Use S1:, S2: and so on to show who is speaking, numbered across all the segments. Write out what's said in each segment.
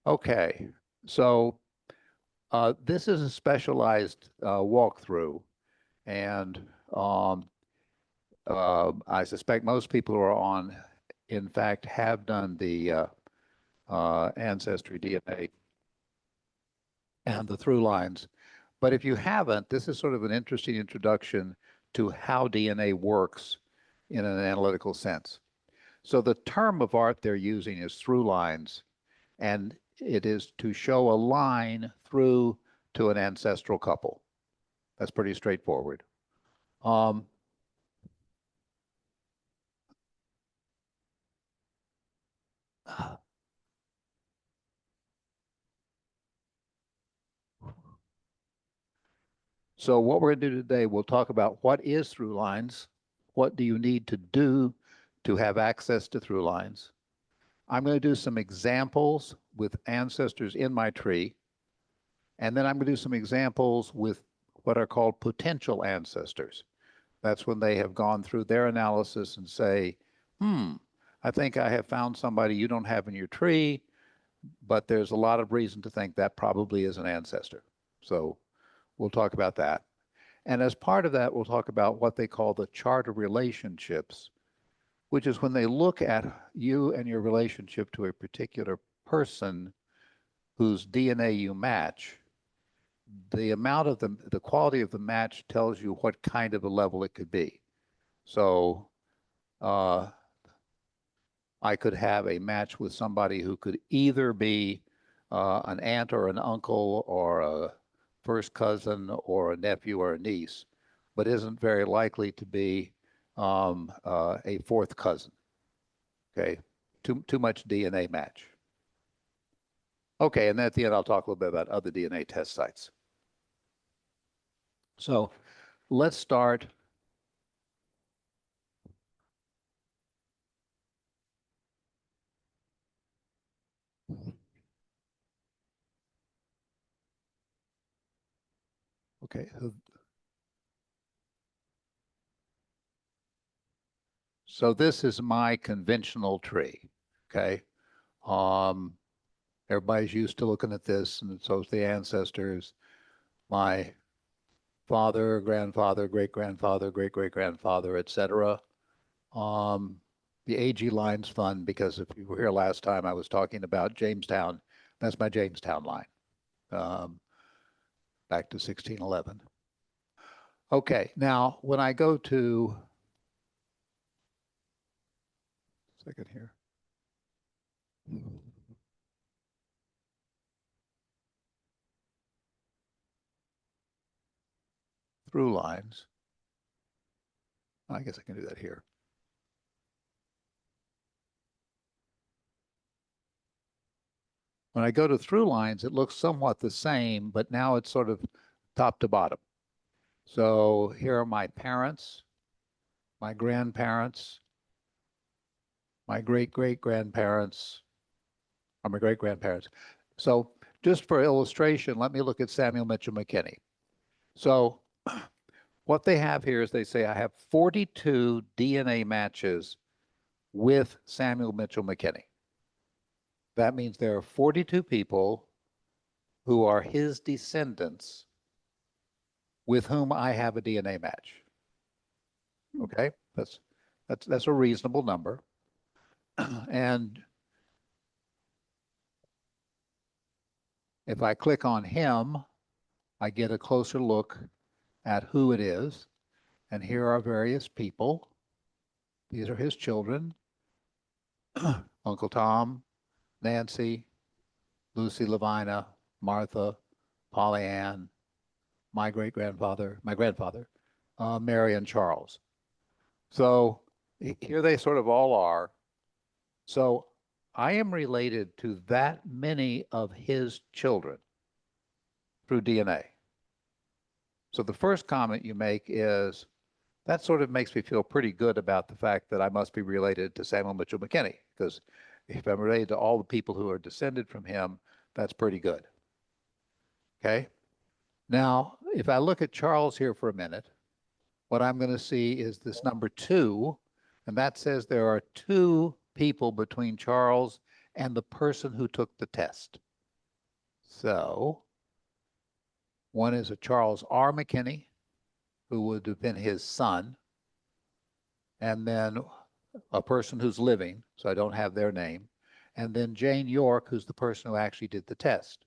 S1: Okay, so this is a specialized walkthrough, and I suspect most people who are on, in fact, have done the Ancestry DNA and the ThruLines. But if you haven't, this is sort of an interesting introduction to how DNA works in an analytical sense. So the term of art they're using is ThruLines, and it is to show a line through to an ancestral couple. That's pretty straightforward. Um, so what we're going to do today, we'll talk about what is ThruLines, what do you need to do to have access to ThruLines. I'm going to do some examples with ancestors in my tree, and then I'm going to do some examples with what are called potential ancestors. That's when they have gone through their analysis and say, I think I have found somebody you don't have in your tree, but there's a lot of reason to think that probably is an ancestor. So we'll talk about that. And as part of that, we'll talk about what they call the chart of relationships, which is when they look at you and your relationship to a particular person whose DNA you match, the amount of the quality of the match tells you what kind of a level it could be. So I could have a match with somebody who could either be an aunt or an uncle or a first cousin or a nephew or a niece, but isn't very likely to be a fourth cousin. Okay, too much DNA match. Okay, and then at the end I'll talk a little bit about other DNA test sites. So let's start. Okay, so this is my conventional tree. Okay, everybody's used to looking at this, and so is the ancestors. My father, grandfather, great-grandfather, great-great-grandfather, etc. The AG line's fun because if you were here last time, I was talking about Jamestown. That's my Jamestown line, back to 1611. Okay, now when I go to, second here. ThruLines. I guess I can do that here. When I go to ThruLines, it looks somewhat the same, but now it's sort of top to bottom. So here are my parents, my grandparents, my great-great-grandparents, or my great-grandparents. So just for illustration, let me look at Samuel Mitchell McKinney. So what they have here is they say, I have 42 DNA matches with Samuel Mitchell McKinney. That means there are 42 people who are his descendants with whom I have a DNA match. Okay, that's a reasonable number. And if I click on him, I get a closer look at who it is. And here are various people. These are his children. Uncle Tom, Nancy, Lucy Lavina, Martha, Polly Ann, my great-grandfather, my grandfather, Mary and Charles. So here they sort of all are. So I am related to that many of his children through DNA. So the first comment you make is, that sort of makes me feel pretty good about the fact that I must be related to Samuel Mitchell McKinney, because if I'm related to all the people who are descended from him, that's pretty good. Okay? Now, if I look at Charles here for a minute, what I'm going to see is this number 2, and that says there are 2 people between Charles and the person who took the test. So one is a Charles R. McKinney, who would have been his son, and then a person who's living, so I don't have their name, and then Jane York, who's the person who actually did the test.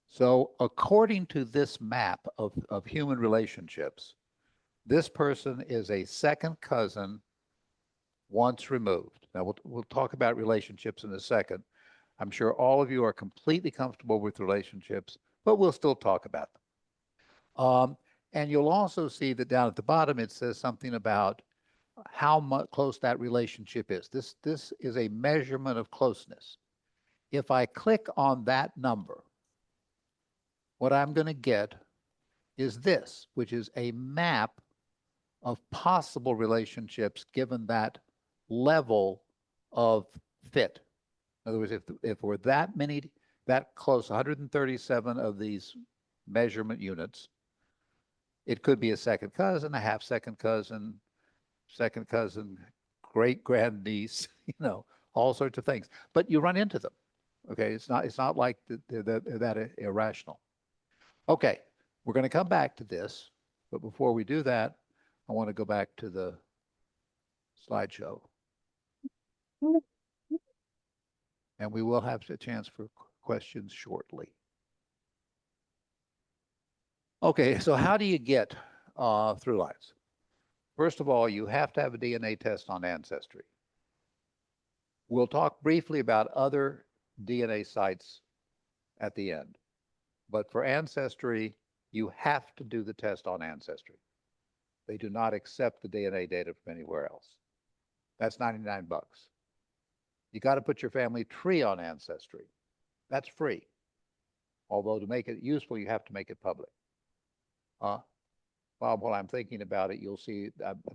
S1: So according to this map of human relationships, this person is a second cousin once removed. Now we'll talk about relationships in a second. I'm sure all of you are completely comfortable with relationships, but we'll still talk about them. And you'll also see that down at the bottom, it says something about how much close that relationship is. This is a measurement of closeness. If I click on that number, what I'm going to get is this, which is a map of possible relationships given that level of fit. In other words, if we're that close, 137 of these measurement units, it could be a second cousin, a half second cousin, great grandniece, all sorts of things. But you run into them. Okay, it's not like they're that irrational. Okay, we're going to come back to this, but before we do that, I want to go back to the slideshow. And we will have a chance for questions shortly. Okay, so how do you get ThruLines? First of all, you have to have a DNA test on Ancestry. We'll talk briefly about other DNA sites at the end. But for Ancestry, you have to do the test on Ancestry. They do not accept the DNA data from anywhere else. That's 99 bucks. You got to put your family tree on Ancestry. That's free. Although to make it useful, you have to make it public. Bob, while I'm thinking about it, you'll see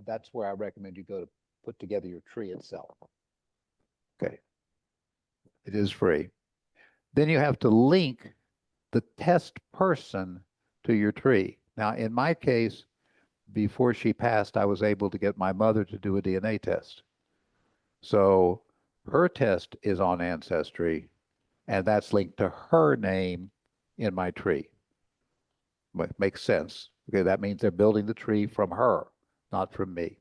S1: that's where I recommend you go to put together your tree itself. Okay. It is free. Then you have to link the test person to your tree. Now, in my case, before she passed, I was able to get my mother to do a DNA test. So her test is on Ancestry, and that's linked to her name in my tree. But makes sense. Okay, that means they're building the tree from her, not from me.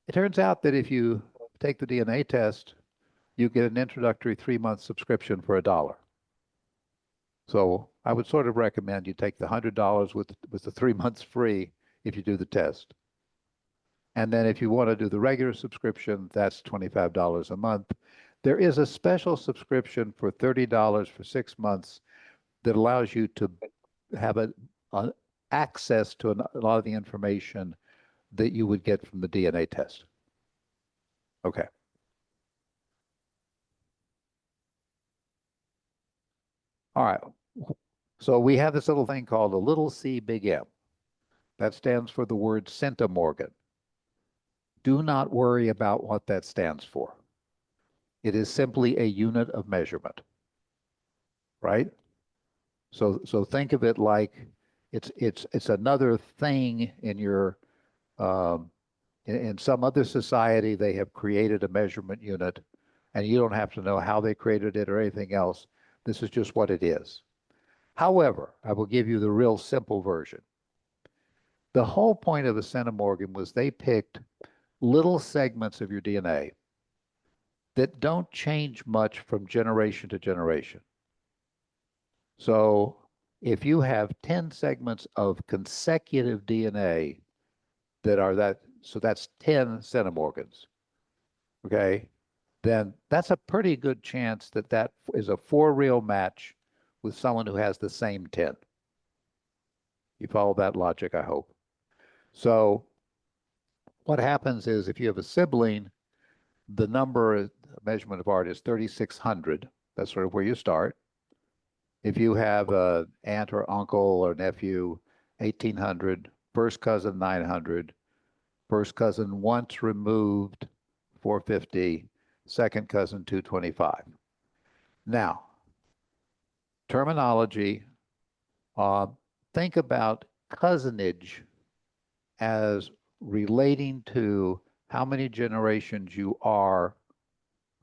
S1: It turns out that if you take the DNA test, you get an introductory 3-month subscription for $1. So I would sort of recommend you take the $100 with the 3 months free if you do the test. And then if you want to do the regular subscription, that's $25 a month. There is a special subscription for $30 for 6 months that allows you to have access to a lot of the information that you would get from the DNA test. Okay. All right. So we have this little thing called a little c big M. That stands for the word centimorgan. Do not worry about what that stands for. It is simply a unit of measurement, right? So think of it like it's another thing in your in some other society. They have created a measurement unit, and you don't have to know how they created it or anything else. This is just what it is. However, I will give you the real simple version. The whole point of a centimorgan was they picked little segments of your DNA that don't change much from generation to generation. So if you have 10 segments of consecutive DNA that are so that's 10 centimorgans, okay? Then that's a pretty good chance that that is a for-real match with someone who has the same 10. You follow that logic, I hope. So what happens is if you have a sibling, the number measurement of art is 3,600. That's sort of where you start. If you have an aunt or uncle or nephew, 1,800, first cousin, 900, first cousin once removed, 450, second cousin, 225. Now, terminology, think about cousinage as relating to how many generations you are,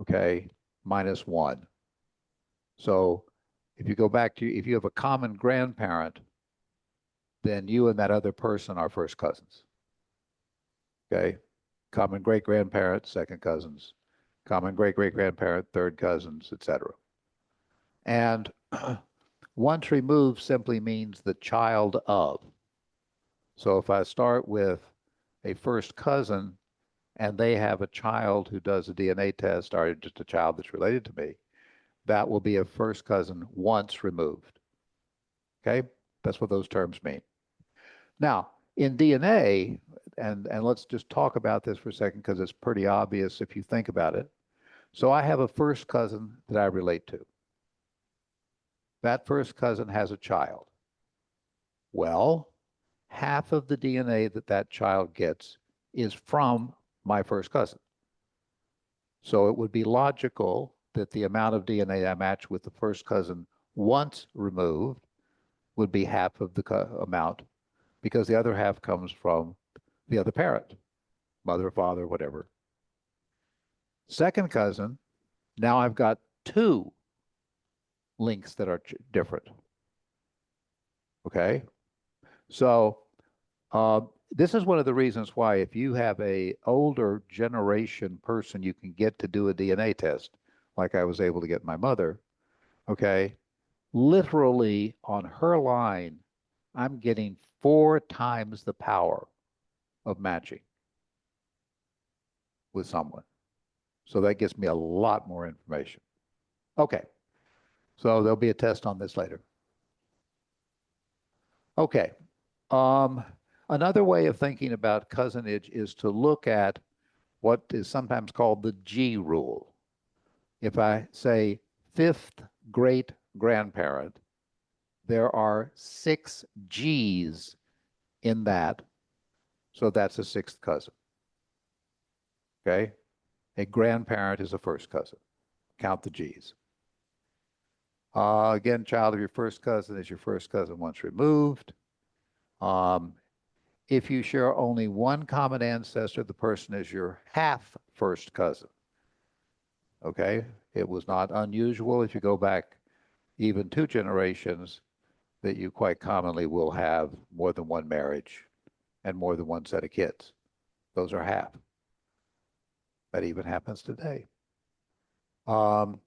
S1: okay, minus 1. So If you go back to, if you have a common grandparent, then you and that other person are first cousins. Okay? Common great-grandparent, second cousins. Common great-great-grandparent, third cousins, etc. And once removed simply means the child of. So if I start with a first cousin and they have a child who does a DNA test, or just a child that's related to me, that will be a first cousin once removed. Okay? That's what those terms mean. Now, in DNA, and let's just talk about this for a second because it's pretty obvious if you think about it. So I have a first cousin that I relate to. That first cousin has a child. Well, half of the DNA that that child gets is from my first cousin. So it would be logical that the amount of DNA I match with the first cousin once removed would be half of the amount, because the other half comes from the other parent, mother, father, whatever. Second cousin, now I've got two links that are different. Okay? So this is one of the reasons why if you have a older generation person you can get to do a DNA test, like I was able to get my mother, okay, literally on her line, I'm getting 4 times the power of matching with someone. So that gives me a lot more information. Okay, so there'll be a test on this later. Okay, another way of thinking about cousinage is to look at what is sometimes called the G rule. If I say fifth great grandparent, there are 6 G's in that, so that's a sixth cousin. Okay? A grandparent is a first cousin. Count the G's. Again, child of your first cousin is your first cousin once removed. If you share only one common ancestor, the person is your half first cousin. Okay? It was not unusual if you go back even 2 generations that you quite commonly will have more than one marriage and more than one set of kids. Those are half. That even happens today. Now,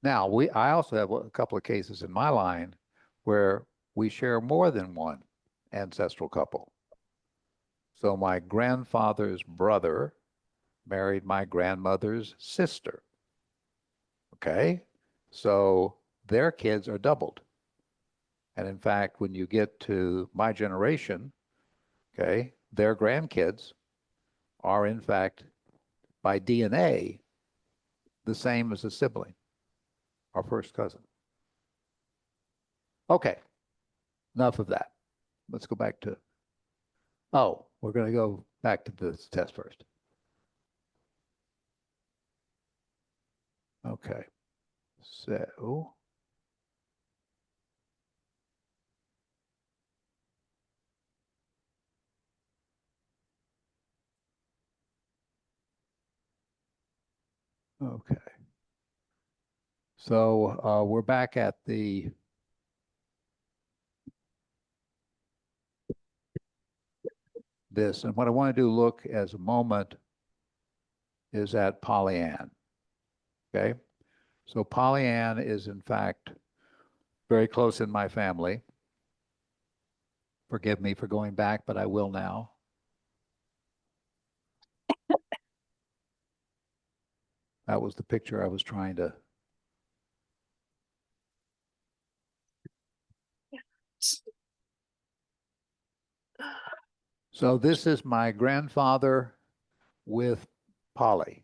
S1: I also have a couple of cases in my line where we share more than one ancestral couple. So my grandfather's brother married my grandmother's sister. Okay? So their kids are doubled. And in fact, when you get to my generation, okay, their grandkids are in fact, by DNA, the same as a sibling, our first cousin. Okay, enough of that. Let's go back to, oh, we're going to go back to this test first. Okay, so okay. So we're back at this, and what I want to do look as a moment is at Pollyann. Okay, so Pollyann is in fact very close in my family. Forgive me for going back, but I will now. That was the picture I was trying to. So this is my grandfather with Polly.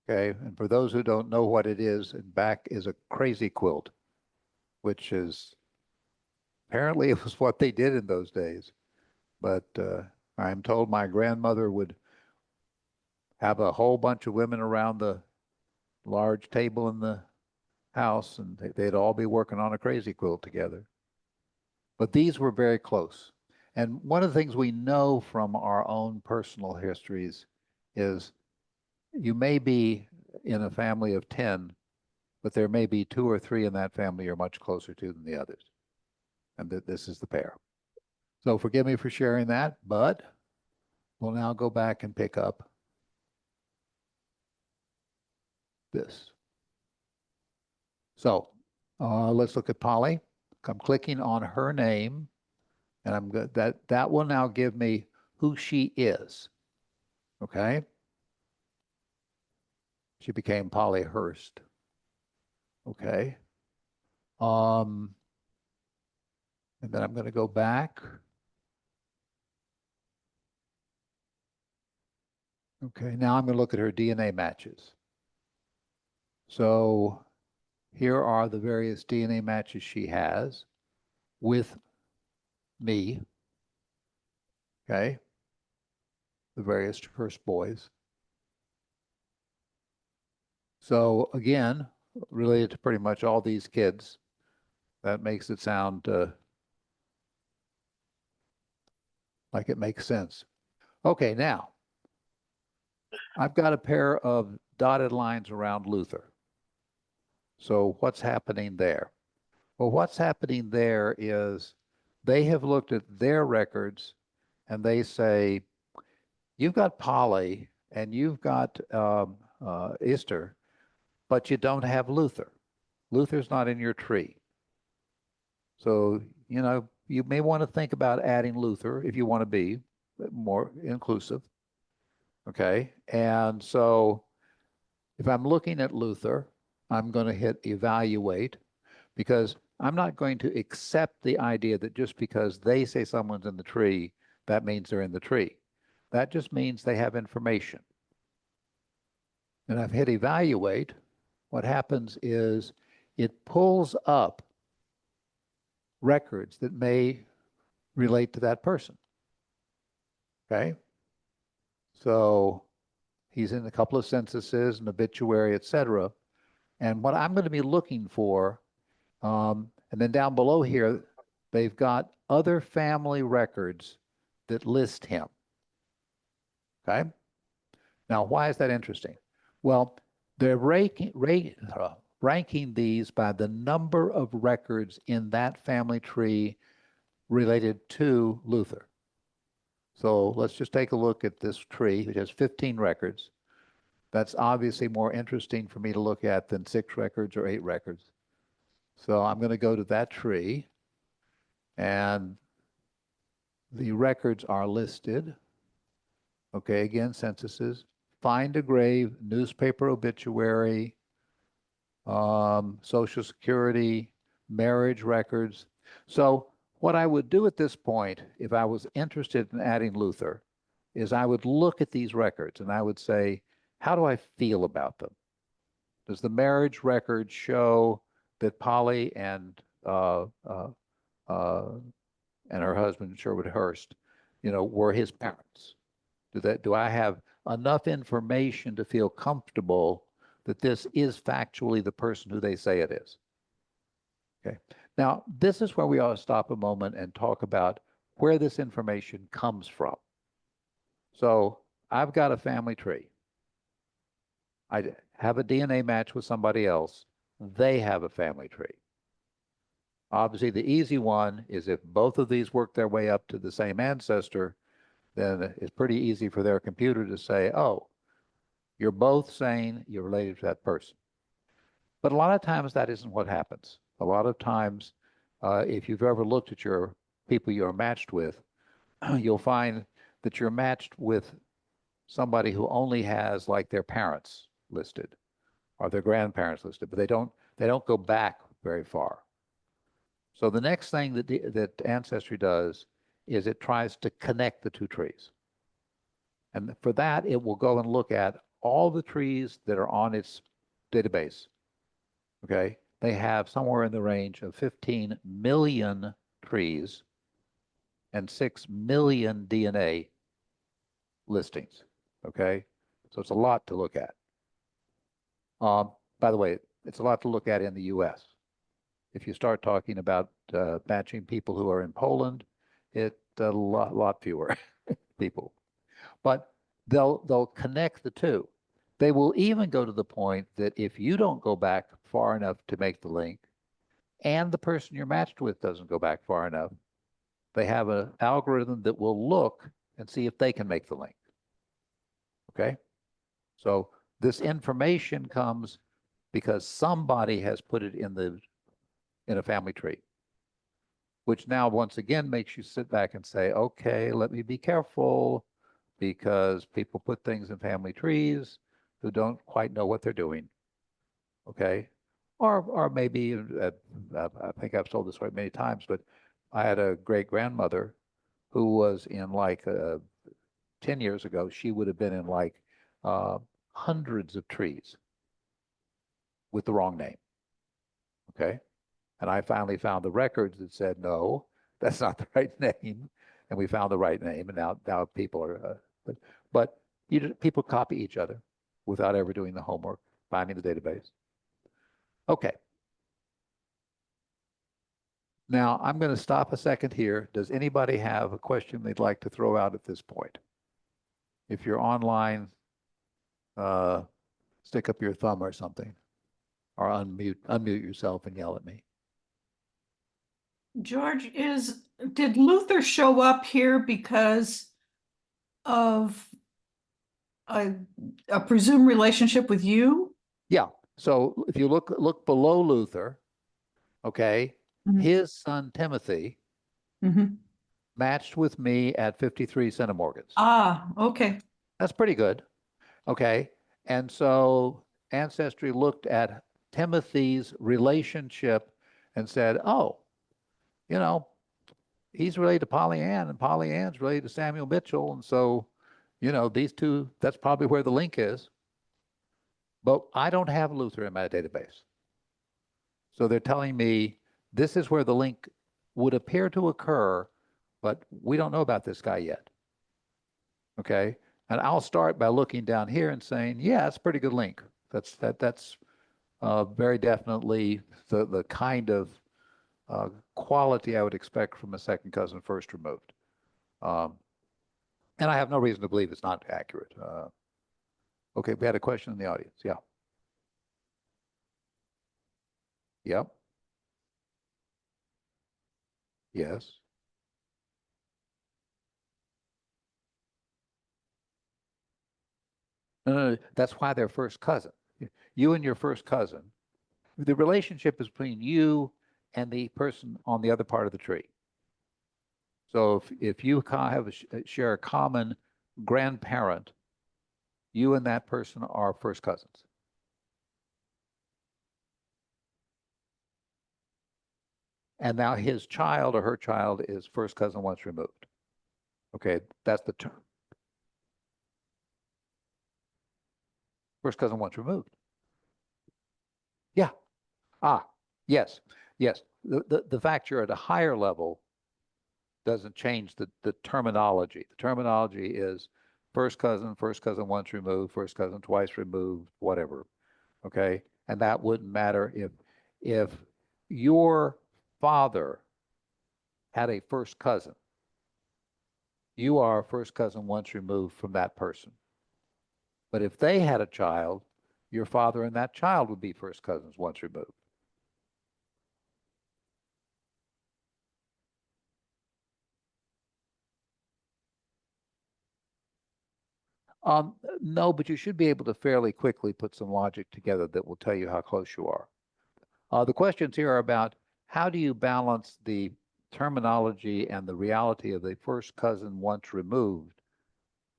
S1: Okay, and for those who don't know what it is, in back is a crazy quilt, which is apparently it was what they did in those days. But I'm told my grandmother would have a whole bunch of women around the large table in the house, and they'd all be working on a crazy quilt together. But these were very close. And one of the things we know from our own personal histories is you may be in a family of 10, but there may be 2 or 3 in that family you're much closer to than the others. And this is the pair. So forgive me for sharing that, but we'll now go back and pick up this. So let's look at Polly. I'm clicking on her name, and I'm good. That will now give me who she is. Okay. She became Polly Hurst. Okay. And then I'm going to go back. Okay, now I'm going to look at her DNA matches. So here are the various DNA matches she has with me. Okay. The various first boys. So again, related to pretty much all these kids. That makes it sound like it makes sense. Okay, now I've got a pair of dotted lines around Luther. So what's happening there? Well, what's happening there is they have looked at their records and they say, you've got Polly and you've got Easter, but you don't have Luther. Luther's not in your tree. So, you know, you may want to think about adding Luther if you want to be more inclusive. Okay. And so if I'm looking at Luther, I'm going to hit evaluate because I'm not going to accept the idea that just because they say someone's in the tree, that means they're in the tree. That just means they have information. And I've hit evaluate. What happens is it pulls up records that may relate to that person. Okay. So he's in a couple of censuses, an obituary, etc. And what I'm going to be looking for, and then down below here, they've got other family records that list him. Okay. Now, why is that interesting? Well, they're ranking these by the number of records in that family tree related to Luther. So let's just take a look at this tree. It has 15 records. That's obviously more interesting for me to look at than 6 records or 8 records. So I'm going to go to that tree, and the records are listed. Okay, again, censuses. Find a grave, newspaper obituary, Social Security, marriage records. So what I would do at this point, if I was interested in adding Luther, is I would look at these records and I would say, how do I feel about them? Does the marriage record show that Polly and her husband, Sherwood Hurst, you know, were his parents? Do I have enough information to feel comfortable that this is factually the person who they say it is? Okay. Now, this is where we ought to stop a moment and talk about where this information comes from. So I've got a family tree. I have a DNA match with somebody else. They have a family tree. Obviously, the easy one is if both of these work their way up to the same ancestor, then it's pretty easy for their computer to say, oh, you're both saying you're related to that person. But a lot of times that isn't what happens. A lot of times, if you've ever looked at your people you're matched with, you'll find that you're matched with somebody who only has like their parents listed or their grandparents listed, but they don't go back very far. So the next thing that Ancestry does is it tries to connect the 2 trees. And for that, it will go and look at all the trees that are on its database. Okay. They have somewhere in the range of 15 million trees and 6 million DNA listings. Okay. So it's a lot to look at. By the way, it's a lot to look at in the US. If you start talking about matching people who are in Poland, it's a lot fewer people. But they'll connect the 2. They will even go to the point that if you don't go back far enough to make the link, and the person you're matched with doesn't go back far enough, they have an algorithm that will look and see if they can make the link. Okay? So this information comes because somebody has put it in a family tree, which now once again makes you sit back and say, okay, let me be careful, because people put things in family trees who don't quite know what they're doing. Okay? Or maybe, I think I've told this story many times, but I had a great grandmother who was in like 10 years ago, she would have been in like hundreds of trees with the wrong name. Okay? And I finally found the records that said, no, that's not the right name. And we found the right name. And now people are, but people copy each other without ever doing the homework, finding the database. Okay. Now I'm going to stop a second here. Does anybody have a question they'd like to throw out at this point? If you're online, stick up your thumb or something, or unmute yourself and yell at me.
S2: George, did Luther show up here because of a presumed relationship with you?
S1: Yeah. So if you look below Luther, okay, his son Timothy matched with me at 53 centimorgans.
S2: Ah, okay.
S1: That's pretty good. Okay. And so Ancestry looked at Timothy's relationship and said, oh, you know, he's related to Polly Ann, and Polly Ann's related to Samuel Mitchell. And so, you know, these two, that's probably where the link is. But I don't have Luther in my database. So they're telling me this is where the link would appear to occur, but we don't know about this guy yet. Okay. And I'll start by looking down here and saying, yeah, it's a pretty good link. That's very definitely the kind of quality I would expect from a second cousin first removed. And I have no reason to believe it's not accurate. Okay, we had a question in the audience. Yeah. Yep. Yes. No, that's why they're first cousin. You and your first cousin, the relationship is between you and the person on the other part of the tree. So if you share a common grandparent, you and that person are first cousins. And now his child or her child is first cousin once removed. Okay, that's the term. First cousin once removed. Yeah. Yes. Yes. The fact you're at a higher level doesn't change the terminology. The terminology is first cousin once removed, first cousin twice removed, whatever. Okay? And that wouldn't matter if your father had a first cousin. You are first cousin once removed from that person. But if they had a child, your father and that child would be first cousins once removed. No, but you should be able to fairly quickly put some logic together that will tell you how close you are. The questions here are about how do you balance the terminology and the reality of the first cousin once removed?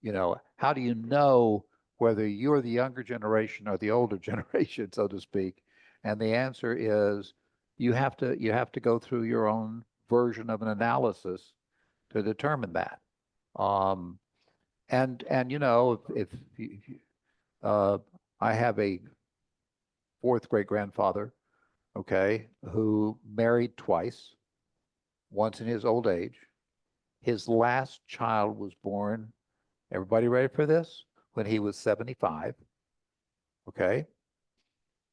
S1: You know, how do you know whether you're the younger generation or the older generation, so to speak? And the answer is you have to go through your own version of an analysis to determine that. And you know, if I have a fourth great grandfather, okay, who married twice, once in his old age. His last child was born, everybody ready for this? When he was 75, okay?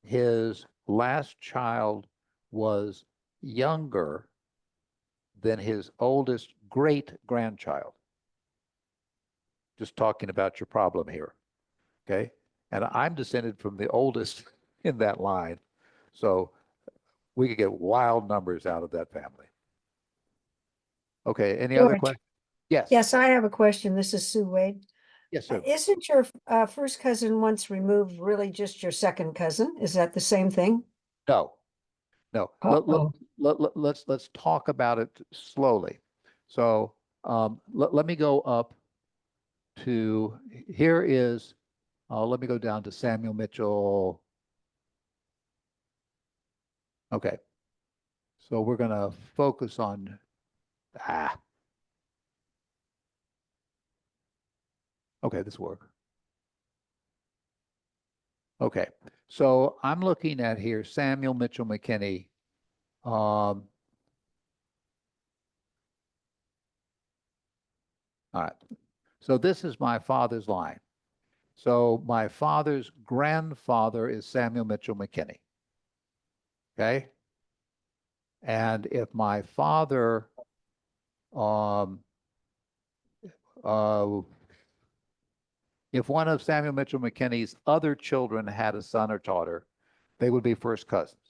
S1: His last child was younger than his oldest great grandchild. Just talking about your problem here, okay? And I'm descended from the oldest in that line. So we could get wild numbers out of that family. Okay, any other
S3: George.
S1: questions? Yes.
S3: Yes, I have a question. This is Sue Wade.
S1: Yes, sir.
S3: Isn't your first cousin once removed really just your second cousin? Is that the same thing?
S1: No, no.
S3: Uh-oh.
S1: Let's talk about it slowly. So let me go up to, here is, let me go down to Samuel Mitchell. Okay. So we're going to focus on, okay, this will work. Okay. So I'm looking at here, Samuel Mitchell McKinney. All right. So this is my father's line. So my father's grandfather is Samuel Mitchell McKinney. Okay. And if my father, if one of Samuel Mitchell McKinney's other children had a son or daughter, they would be first cousins.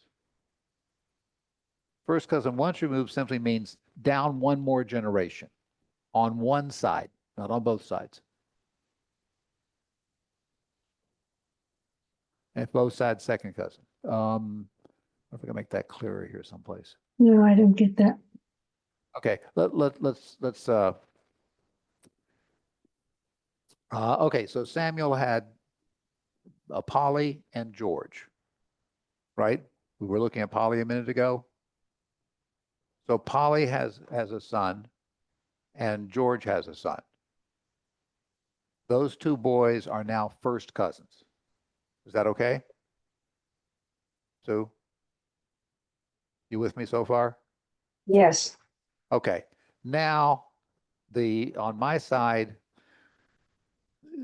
S1: First cousin once removed simply means down one more generation on one side, not on both sides. And both sides, second cousin. If I can make that clearer here someplace.
S3: No, I don't get that.
S1: Okay, let's okay, so Samuel had Polly and George, right? We were looking at Polly a minute ago. So Polly has a son and George has a son. Those two boys are now first cousins. Is that okay? Sue? You with me so far?
S3: Yes.
S1: Okay. Now, on my side,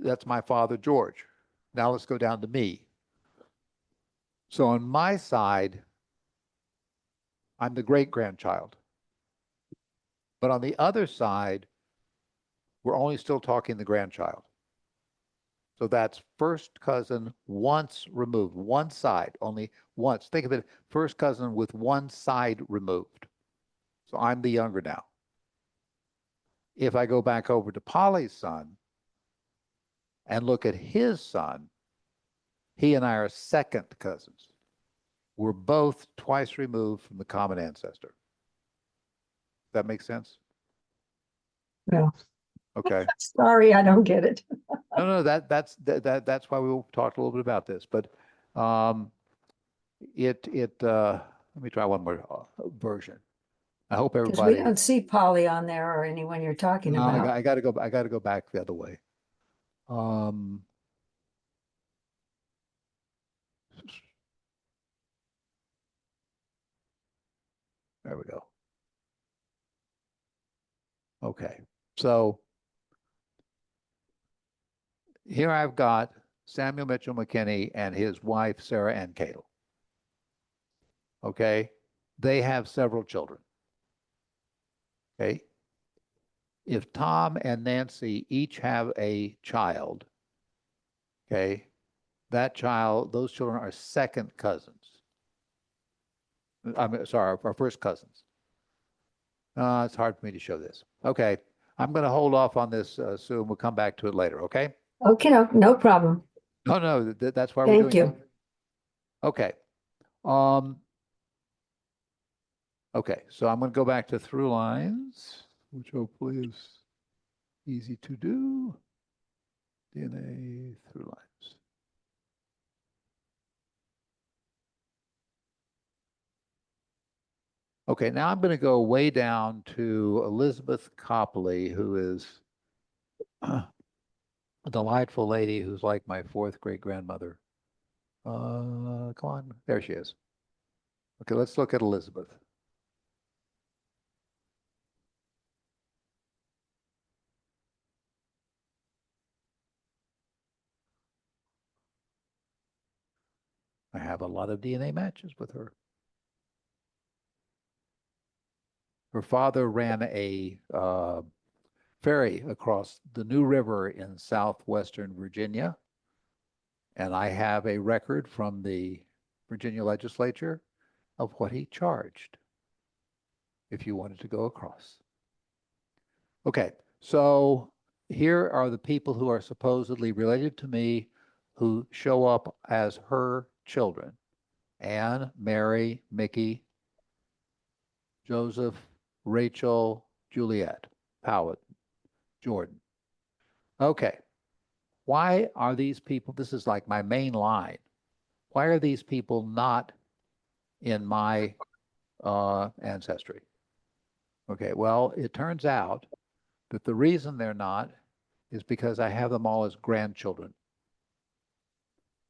S1: that's my father, George. Now let's go down to me. So on my side, I'm the great-grandchild. But on the other side, we're only still talking the grandchild. So that's first cousin once removed, one side, only once. Think of it, first cousin with one side removed. So I'm the younger now. If I go back over to Polly's son and look at his son, he and I are second cousins. We're both twice removed from the common ancestor. Does that make sense?
S3: No.
S1: Okay.
S3: Sorry, I don't get it.
S1: No, that's why we talked a little bit about this. But let me try one more version. I hope
S3: Because we
S1: everybody.
S3: don't see Polly on there or anyone you're talking
S1: No,
S3: about.
S1: I got to go. I got to go back the other way. There we go. Okay, so here I've got Samuel Mitchell McKinney and his wife Sarah Ann Cadle. Okay, they have several children. Okay, if Tom and Nancy each have a child, okay, those children are second cousins. I'm sorry, our first cousins. It's hard for me to show this. Okay, I'm going to hold off on this, Sue, and we'll come back to it later, okay?
S3: Okay, no problem.
S1: No, that's why we're
S3: Thank
S1: doing
S3: you.
S1: it. Okay. Okay, so I'm going to go back to ThruLines, which hopefully is easy to do. DNA ThruLines. Okay, now I'm going to go way down to Elizabeth Copley, who is a delightful lady who's like my fourth great grandmother. Come on, there she is. Okay, let's look at Elizabeth. I have a lot of DNA matches with her. Her father ran a ferry across the New River in southwestern Virginia. And I have a record from the Virginia legislature of what he charged if you wanted to go across. Okay, so here are the people who are supposedly related to me who show up as her children. Anne, Mary, Mickey, Joseph, Rachel, Juliet, Powell, Jordan. Okay, why are these people, this is like my main line, why are these people not in my ancestry? Okay, well, it turns out that the reason they're not is because I have them all as grandchildren.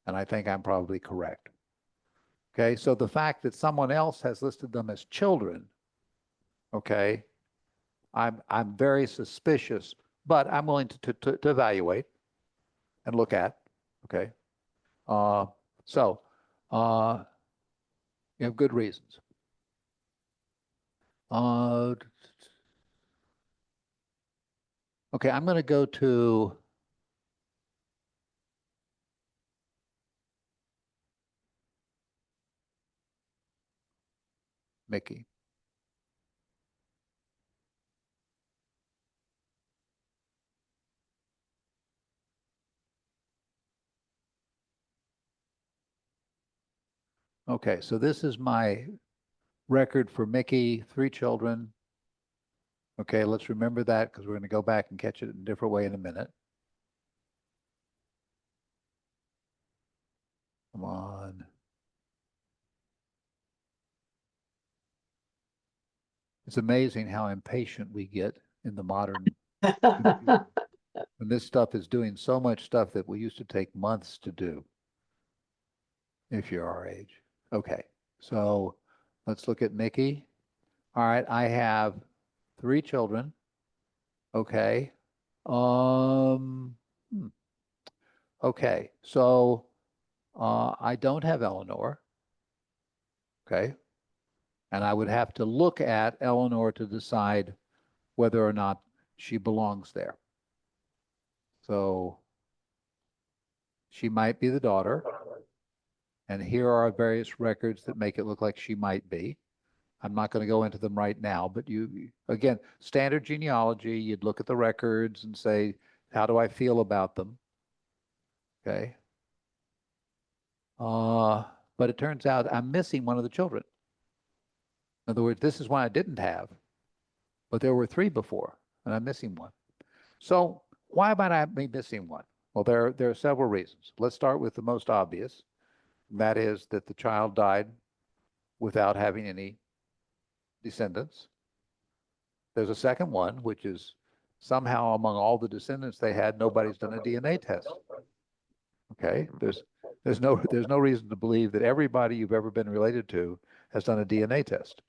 S1: And I think I'm probably correct. Okay, so the fact that someone else has listed them as children, okay, I'm very suspicious, but I'm willing to evaluate and look at, okay? So you have good reasons. Okay, I'm going to go to Mickey. Okay, so this is my record for Mickey, 3 children. Okay, let's remember that because we're going to go back and catch it in a different way in a minute. Come on. It's amazing how impatient we get in the modern computer. And this stuff is doing so much stuff that we used to take months to do if you're our age. Okay, so let's look at Mickey. All right, I have 3 children. Okay. Um, hmm. Okay, so I don't have Eleanor. Okay. And I would have to look at Eleanor to decide whether or not she belongs there. So she might be the daughter. And here are various records that make it look like she might be. I'm not going to go into them right now, but again, standard genealogy, you'd look at the records and say, how do I feel about them? Okay. But it turns out I'm missing one of the children. In other words, this is one I didn't have, but there were 3 before, and I'm missing one. So why might I be missing one? Well, there are several reasons. Let's start with the most obvious. And that is that the child died without having any descendants. There's a second one, which is somehow among all the descendants they had, nobody's done a DNA test. Okay, there's no reason to believe that everybody you've ever been related to has done a DNA test.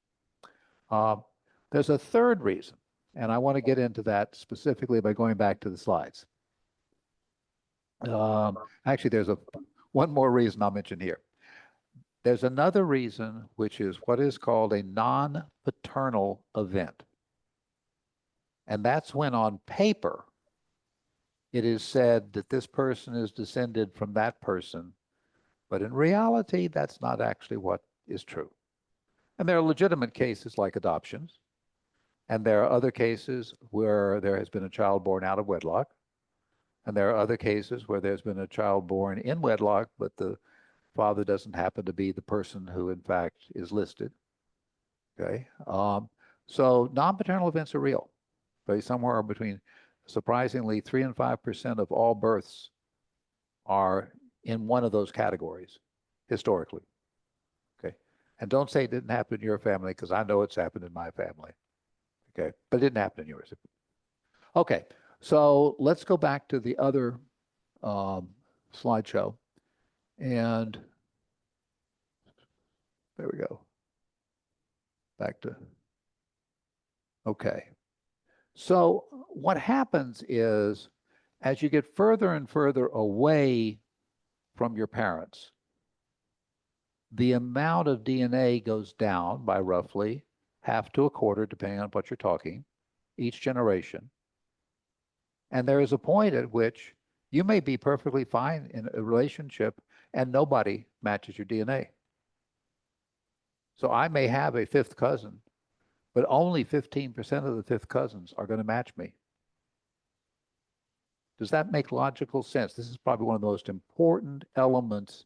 S1: There's a third reason, and I want to get into that specifically by going back to the slides. Actually, there's one more reason I'll mention here. There's another reason, which is what is called a non-paternal event. And that's when on paper, it is said that this person is descended from that person. But in reality, that's not actually what is true. And there are legitimate cases like adoptions. And there are other cases where there has been a child born out of wedlock. And there are other cases where there's been a child born in wedlock, but the father doesn't happen to be the person who, in fact, is listed. Okay. So non-paternal events are real. Somewhere between, surprisingly, 3 and 5% of all births are in one of those categories historically. Okay. And don't say it didn't happen in your family, because I know it's happened in my family. Okay. But it didn't happen in yours. Okay. So let's go back to the other slideshow. And there we go. Back to, okay. So what happens is, as you get further and further away from your parents, the amount of DNA goes down by roughly half to a quarter, depending on what you're talking, each generation. And there is a point at which You may be perfectly fine in a relationship and nobody matches your DNA. So I may have a fifth cousin, but only 15% of the fifth cousins are going to match me. Does that make logical sense? This is probably one of the most important elements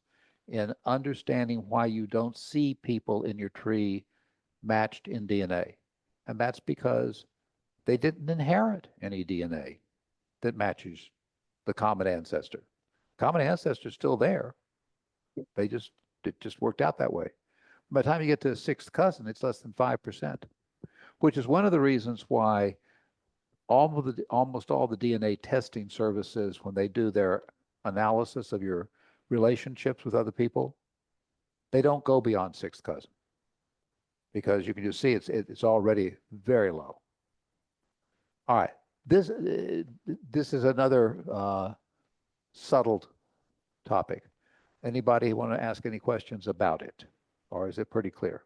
S1: in understanding why you don't see people in your tree matched in DNA. And that's because they didn't inherit any DNA that matches the common ancestor. Common ancestor is still there. It just worked out that way. By the time you get to the sixth cousin, it's less than 5%, which is one of the reasons why almost all the DNA testing services, when they do their analysis of your relationships with other people, they don't go beyond sixth cousin because you can just see it's already very low. All right, this is another subtle topic. Anybody want to ask any questions about it, or is it pretty clear?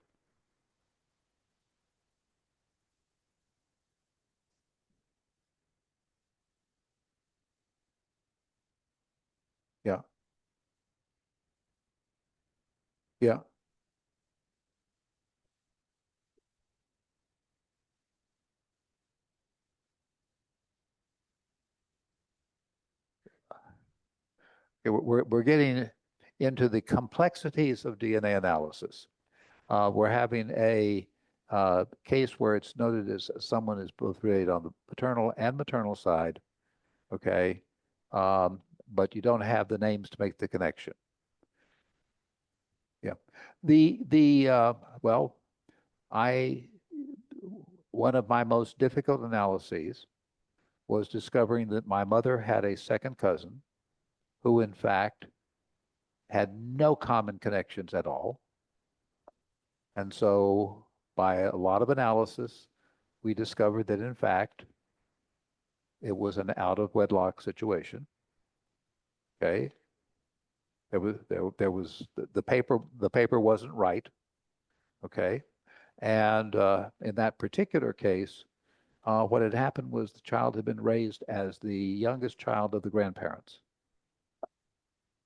S1: Yeah. Yeah. We're getting into the complexities of DNA analysis. We're having a case where it's noted as someone is both related on the paternal and maternal side, okay? But you don't have the names to make the connection. Yeah. Well, one of my most difficult analyses was discovering that my mother had a second cousin who in fact had no common connections at all. And so by a lot of analysis, we discovered that in fact, it was an out of wedlock situation. Okay. The paper wasn't right. Okay. And in that particular case, what had happened was the child had been raised as the youngest child of the grandparents,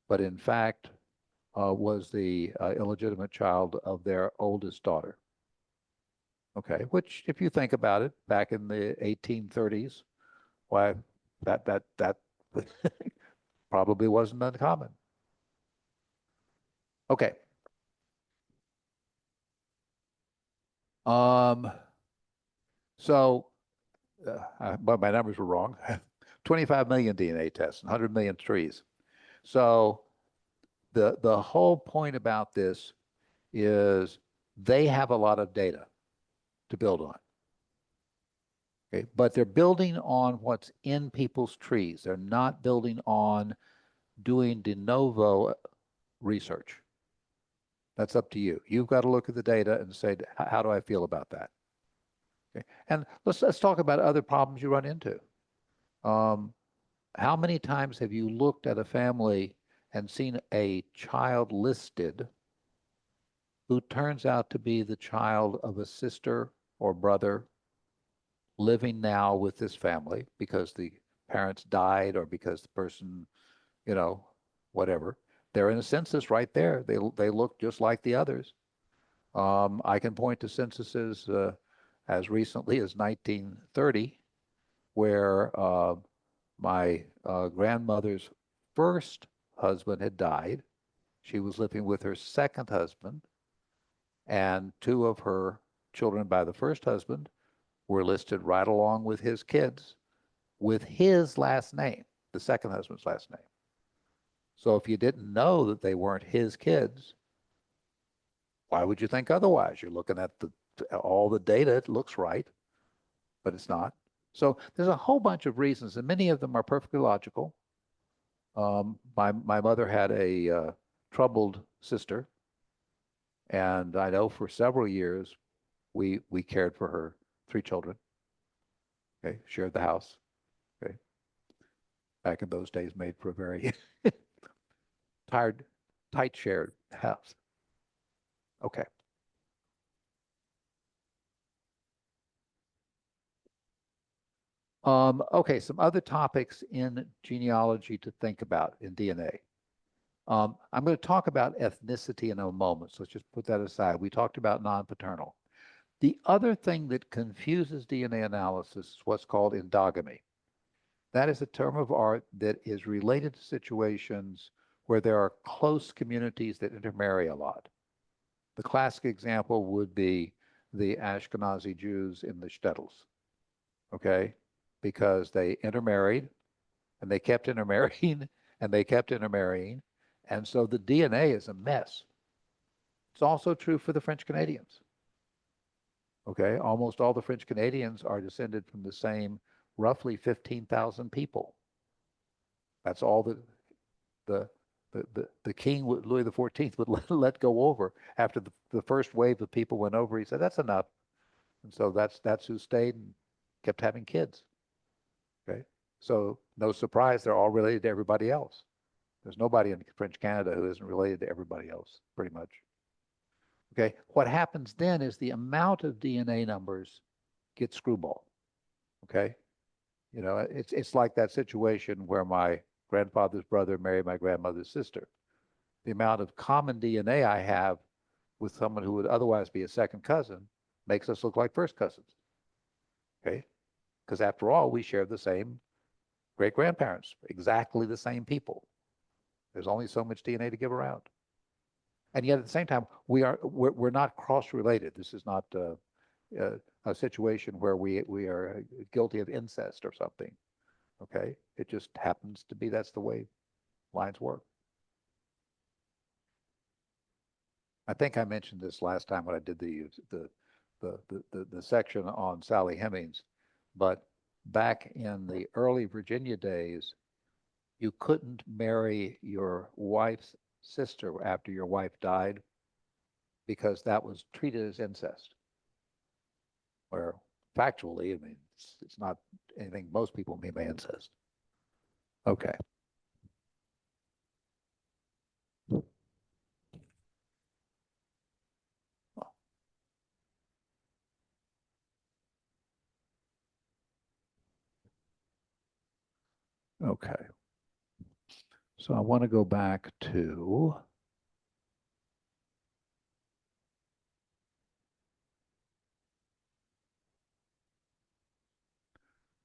S1: but in fact was the illegitimate child of their oldest daughter. Okay, which if you think about it, back in the 1830s, why that probably wasn't uncommon. Okay. So, but my numbers were wrong. 25 million DNA tests, 100 million trees. So the whole point about this is they have a lot of data to build on. Okay, but they're building on what's in people's trees. They're not building on doing de novo research. That's up to you. You've got to look at the data and say, how do I feel about that? Okay. And let's talk about other problems you run into. How many times have you looked at a family and seen a child listed who turns out to be the child of a sister or brother living now with this family because the parents died or because the person, whatever. They're in a census right there. They look just like the others. I can point to censuses as recently as 1930 where my grandmother's first husband had died. She was living with her second husband, and two of her children by the first husband were listed right along with his kids with his last name, the second husband's last name. So if you didn't know that they weren't his kids, why would you think otherwise? You're looking at all the data, it looks right, but it's not. So there's a whole bunch of reasons, and many of them are perfectly logical. My mother had a troubled sister, and I know for several years we cared for her three children. Okay, shared the house. Okay, back in those days, made for a very tight shared house. Okay. Okay, some other topics in genealogy to think about in DNA. I'm going to talk about ethnicity in a moment, so let's just put that aside. We talked about non-paternal. The other thing that confuses DNA analysis is what's called endogamy. That is a term of art that is related to situations where there are close communities that intermarry a lot. The classic example would be the Ashkenazi Jews in the shtetls, okay? Because they intermarried and they kept intermarrying and they kept intermarrying. And so the DNA is a mess. It's also true for the French Canadians. Okay, almost all the French Canadians are descended from the same roughly 15,000 people. That's all that the king, Louis XIV, would let go over after the first wave of people went over. He said, that's enough. And so that's who stayed and kept having kids. Okay, so no surprise, they're all related to everybody else. There's nobody in French Canada who isn't related to everybody else, pretty much. Okay, what happens then is the amount of DNA numbers gets screwball. Okay, you know, it's like that situation where my grandfather's brother married my grandmother's sister. The amount of common DNA I have with someone who would otherwise be a second cousin makes us look like first cousins. Okay, because after all, we share the same great grandparents, exactly the same people. There's only so much DNA to give around. And yet at the same time, we're not cross-related. This is not a situation where we are guilty of incest or something. Okay, it just happens to be that's the way lines work. I think I mentioned this last time when I did the section on Sally Hemings, but back in the early Virginia days, you couldn't marry your wife's sister after your wife died because that was treated as incest. Where factually, I mean, it's not anything most people mean by incest. Okay. Okay. So I want to go back to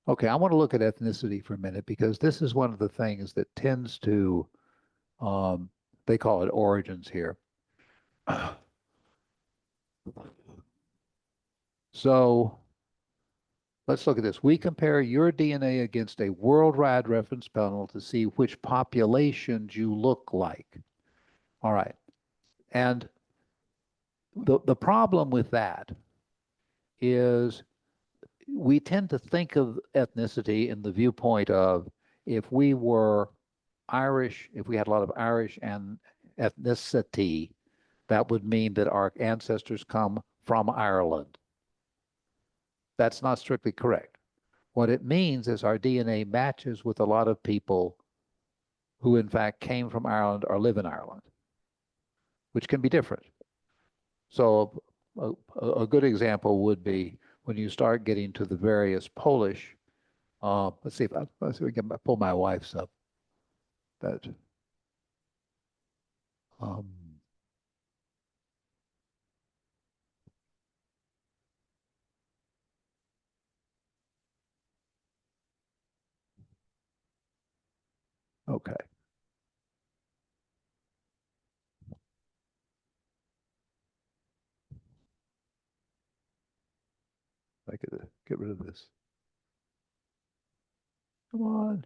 S1: okay, I want to look at ethnicity for a minute because this is one of the things that tends to, they call it origins here. So let's look at this. We compare your DNA against a worldwide reference panel to see which populations you look like. All right. And the problem with that is we tend to think of ethnicity in the viewpoint of if we were Irish, if we had a lot of Irish and ethnicity, that would mean that our ancestors come from Ireland. That's not strictly correct. What it means is our DNA matches with a lot of people who in fact came from Ireland or live in Ireland, which can be different. So a good example would be when you start getting to the various Polish, let's see if we can pull my wife's up. That, um, okay. I could get rid of this. Come on.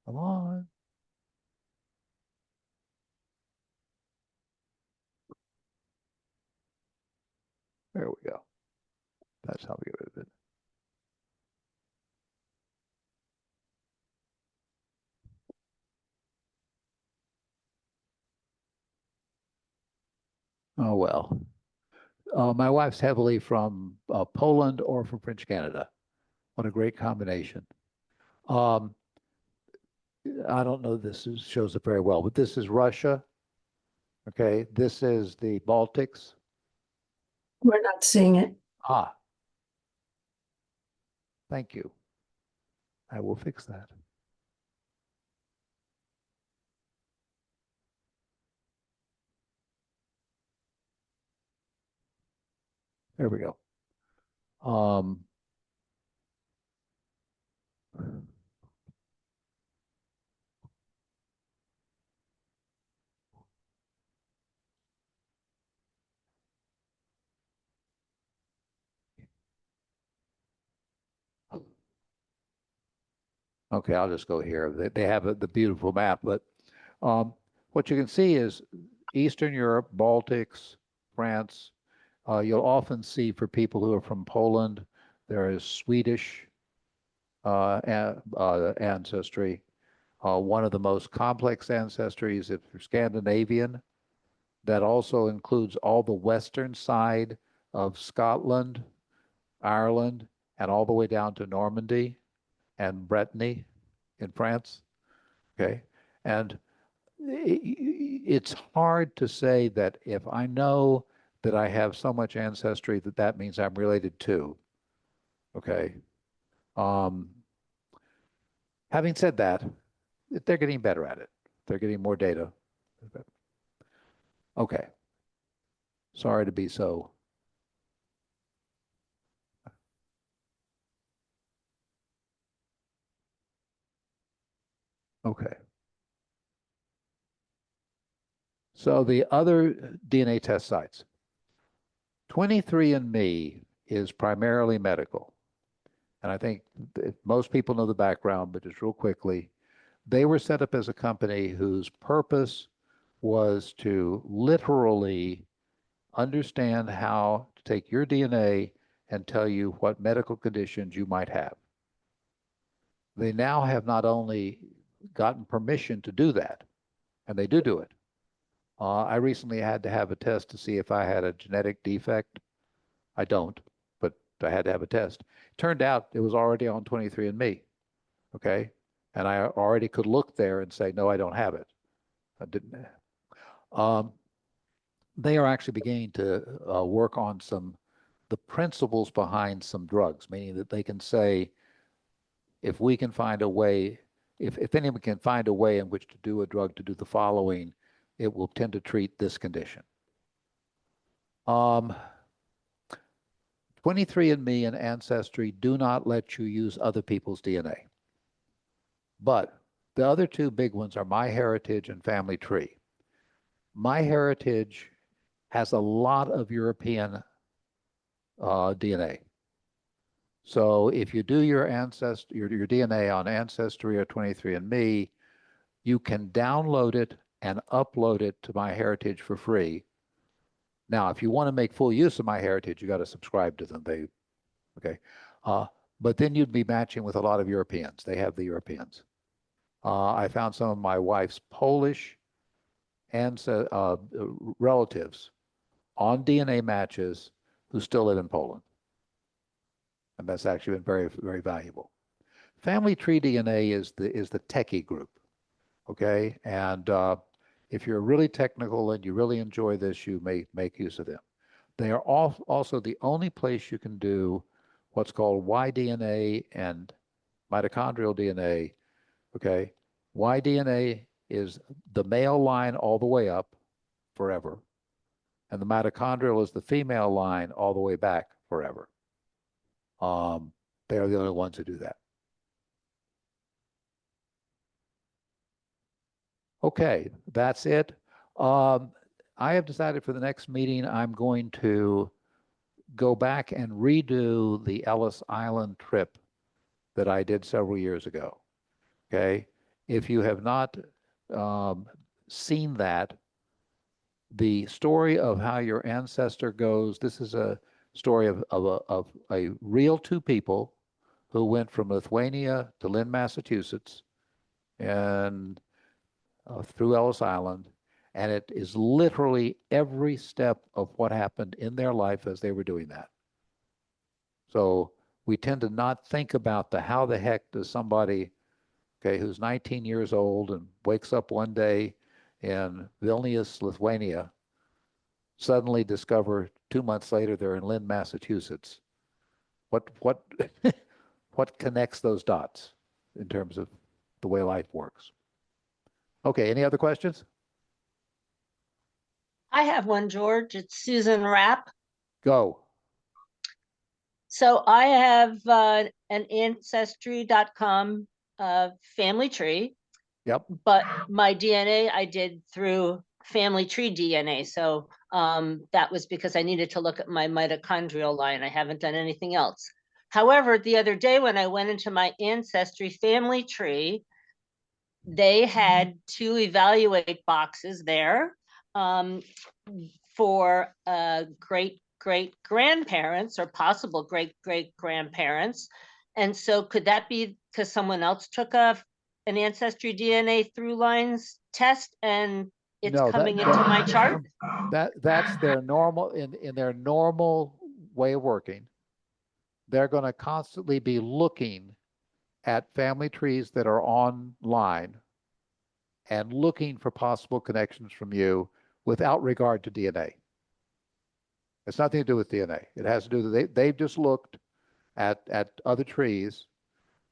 S1: Come on. There we go. That's how we get rid of it. Oh, well. My wife's heavily from Poland or from French Canada. What a great combination. Um, I don't know this shows it very well, but this is Russia. Okay, this is the Baltics.
S3: We're not seeing it.
S1: Ah, thank you. I will fix that. There we go. Okay, I'll just go here. They have the beautiful map, but what you can see is Eastern Europe, Baltics, France. You'll often see for people who are from Poland, there is Swedish ancestry. One of the most complex ancestries is Scandinavian. That also includes all the western side of Scotland, Ireland, and all the way down to Normandy and Brittany in France. Okay. And it's hard to say that if I know that I have so much ancestry that that means I'm related to. Okay. Um, Having said that, they're getting better at it. They're getting more data. Okay. Sorry to be so. Okay. So the other DNA test sites, 23andMe is primarily medical. And I think most people know the background, but just real quickly, they were set up as a company whose purpose was to literally understand how to take your DNA and tell you what medical conditions you might have. They now have not only gotten permission to do that, and they do it. I recently had to have a test to see if I had a genetic defect. I don't, but I had to have a test. Turned out it was already on 23andMe, okay? And I already could look there and say, no, I don't have it. I didn't. They are actually beginning to work on the principles behind some drugs, meaning that they can say, if we can find a way, if anyone can find a way in which to do a drug to do the following, it will tend to treat this condition. 23andMe and Ancestry do not let you use other people's DNA. But the other two big ones are MyHeritage and Family Tree. MyHeritage has a lot of European DNA. So if you do your DNA on Ancestry or 23andMe, you can download it and upload it to MyHeritage for free. Now, if you want to make full use of MyHeritage, you got to subscribe to them. Okay. But then you'd be matching with a lot of Europeans. They have the Europeans. I found some of my wife's Polish relatives on DNA matches who still live in Poland. And that's actually been very, very valuable. Family Tree DNA is the techie group, okay? And if you're really technical and you really enjoy this, you may make use of them. They are also the only place you can do what's called Y-DNA and mitochondrial DNA, okay? Y-DNA is the male line all the way up forever, and the mitochondrial is the female line all the way back forever. They are the only ones who do that. Okay, that's it. I have decided for the next meeting, I'm going to go back and redo the Ellis Island trip that I did several years ago. Okay, if you have not seen that, the story of how your ancestor goes, this is a story of a real two people who went from Lithuania to Lynn, Massachusetts, and through Ellis Island. And it is literally every step of what happened in their life as they were doing that. So we tend to not think about how the heck does somebody okay, who's 19 years old and wakes up one day in Vilnius, Lithuania, suddenly discover 2 months later they're in Lynn, Massachusetts. What what connects those dots in terms of the way life works? Okay, any other questions?
S4: I have one, George. It's Susan Rapp.
S1: Go.
S4: So I have an ancestry.com family tree,
S1: Yep.
S4: but my DNA I did through family tree DNA. So that was because I needed to look at my mitochondrial line. I haven't done anything else. However, the other day when I went into my ancestry family tree, they had 2 evaluate boxes there for great grandparents or possible great grandparents. And so could that be because someone else took an AncestryDNA ThruLines test and it's
S1: No,
S4: coming into my chart?
S1: That's their normal, in their normal way of working. They're going to constantly be looking at family trees that are online and looking for possible connections from you without regard to DNA. It's nothing to do with DNA. It has to do with, they've just looked at other trees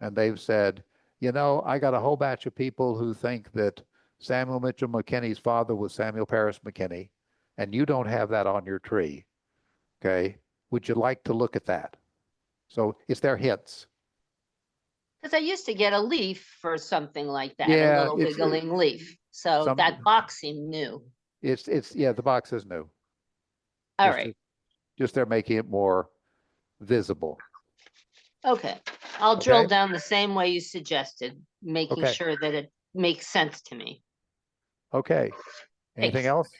S1: and they've said, you know, I got a whole batch of people who think that Samuel Mitchell McKinney's father was Samuel Paris McKinney, and you don't have that on your tree. Okay. Would you like to look at that? So it's their hints.
S4: Because I used to get a leaf for something like that,
S1: Yeah,
S4: a little
S1: it's,
S4: wiggling leaf. So that box seemed new.
S1: it's yeah, the box is new.
S4: All
S1: Just-
S4: right.
S1: Just they're making it more visible.
S4: Okay. I'll drill
S1: Okay.
S4: down the same way you suggested, making
S1: Okay.
S4: sure that it makes sense to me.
S1: Okay. Anything
S4: Thanks.
S1: else?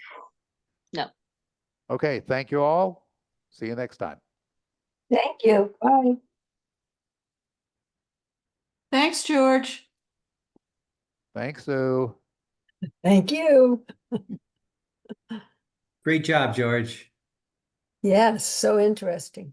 S4: No.
S1: Okay. Thank you all. See you next time.
S3: Thank you. Bye.
S2: Thanks, George.
S1: Thanks, Sue.
S3: Thank you.
S5: Great job, George.
S3: Yes, so interesting.